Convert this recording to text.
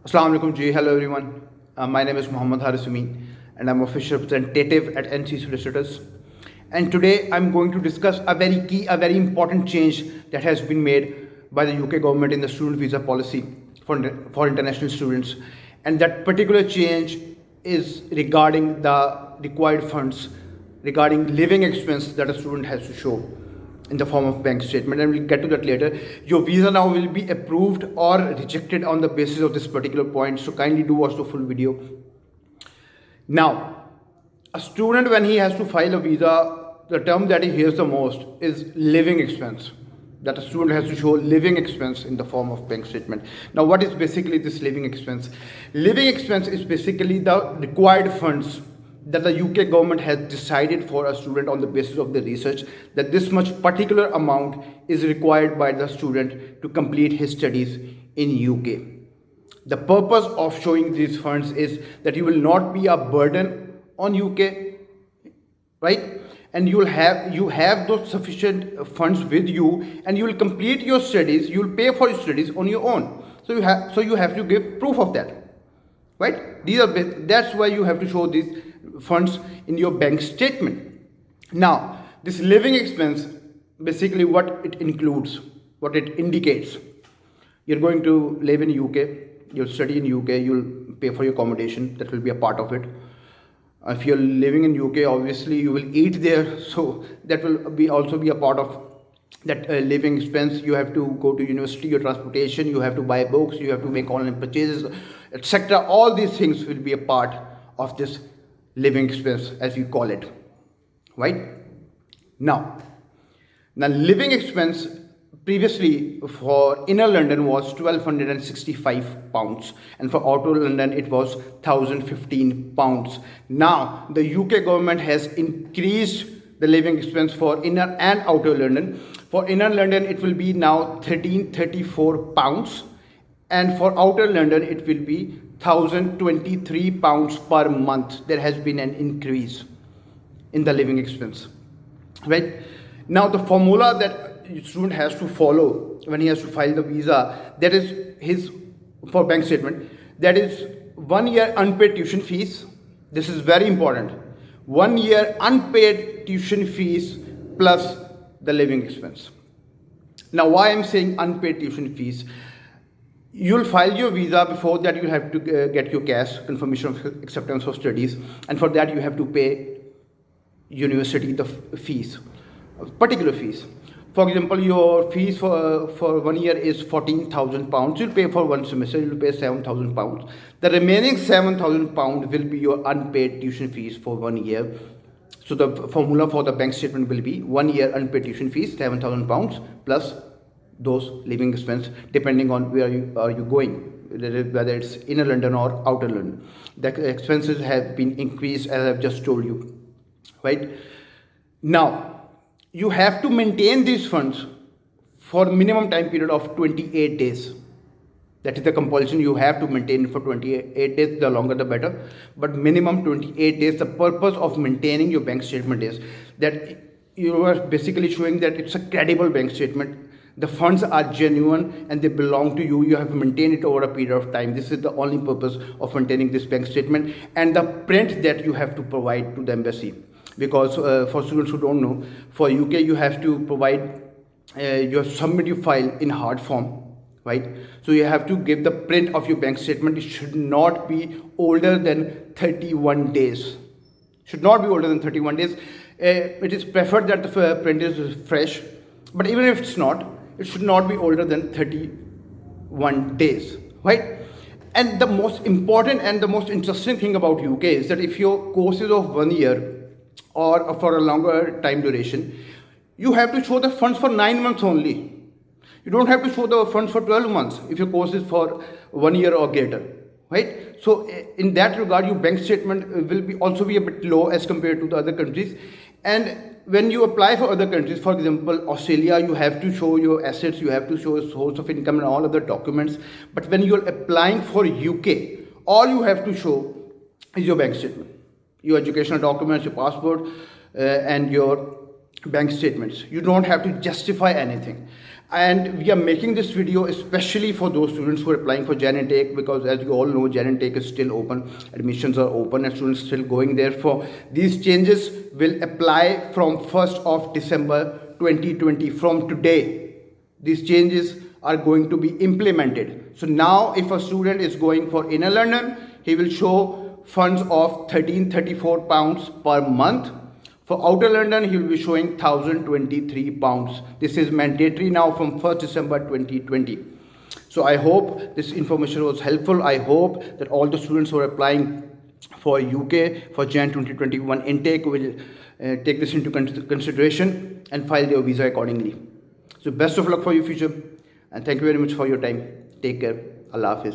Assalamu alaikum ji. Hello everyone. My name is Muhammad Haris Amin and I'm official representative at NC Solicitors. And today I'm going to discuss a very important change that has been made by the UK government in the student visa policy for international students. And that particular change is regarding the required funds, regarding living expense that a student has to show in the form of bank statement, and we'll get to that later. Your visa now will be approved or rejected on the basis of this particular point, so kindly do watch the full video. Now, a student, when he has to file a visa, the term that he hears the most is living expense, that a student has to show living expense in the form of bank statement. Now, what is basically this living expense? Living expense is basically the required funds that the UK government has decided for a student on the basis of the research, that this much particular amount is required by the student to complete his studies in UK. The purpose of showing these funds is that you will not be a burden on UK, right? And you have those sufficient funds with you, and you will complete your studies, you will pay for your studies on your own. So you have to give proof of that, right? That's why you have to show these funds in your bank statement. Now, this living expense, basically what it includes, what it indicates: you're going to live in UK, you'll study in UK, you'll pay for your accommodation, that will be a part of it. If you're living in UK, obviously you will eat there, so that will also be a part of that living expense. You have to go to university, your transportation, you have to buy books, you have to make online purchases, etc. All these things will be a part of this living expense, as we call it, right? Now living expense previously for inner London was £1,265, and for outer London it was £1,015. Now the UK government has increased the living expense for inner and outer London. For inner London it will be now £1,334, and for outer London it will be £1,023 per month. There has been an increase in the living expense, right? Now the formula that the student has to follow when he has to file the visa, that is his, for bank statement, that is 1 year unpaid tuition fees. This is very important. 1 year unpaid tuition fees plus the living expense. Now, why I'm saying unpaid tuition fees? You'll file your visa. Before that, you have to get your cash confirmation of acceptance of studies, and for that you have to pay university the fees, particular fees. For example, your fees for 1 year is £14,000. You'll pay for one semester, you'll pay £7,000. The remaining £7,000 will be your unpaid tuition fees for 1 year. So the formula for the bank statement will be 1 year unpaid tuition fees, £7,000 plus those living expense, depending on where you are going, whether it's inner London or outer London. The expenses have been increased, as I've just told you, right? Now, you have to maintain these funds for minimum time period of 28 days. That is the compulsion. You have to maintain it for 28 days, the longer the better, but minimum 28 days. The purpose of maintaining your bank statement is that you are basically showing that it's a credible bank statement. The funds are genuine and they belong to you. You have to maintain it over a period of time. This is the only purpose of maintaining this bank statement, and the print that you have to provide to the embassy. Because for students who don't know, for UK you have to provide, you have to submit your file in hard form, right? So you have to give the print of your bank statement. It should not be older than 31 days. Should not be older than 31 days. It is preferred that the print is fresh, but even if it's not, it should not be older than 31 days, right? And the most important and the most interesting thing about UK is that if your course is of 1 year or for a longer time duration, you have to show the funds for 9 months only. You don't have to show the funds for 12 months if your course is for 1 year or greater, right? So in that regard, your bank statement will also be a bit low as compared to the other countries. And when you apply for other countries, for example, Australia, you have to show your assets, you have to show a source of income and all other documents. But when you're applying for UK, all you have to show is your bank statement, your educational documents, your passport, and your bank statements. You don't have to justify anything. And we are making this video especially for those students who are applying for Jan intake, because as you all know, Jan intake is still open, admissions are open and students still going there. For these changes will apply from 1st of December 2020. From today, these changes are going to be implemented. So now if a student is going for inner London, he will show funds of £1334 per month. For outer London, he will be showing £1,023. This is mandatory now from 1st December 2020. So I hope this information was helpful. I hope that all the students who are applying for UK for Jan 2021 intake will take this into consideration and file their visa accordingly. So best of luck for your future, and thank you very much for your time. Take care. Allah Hafiz.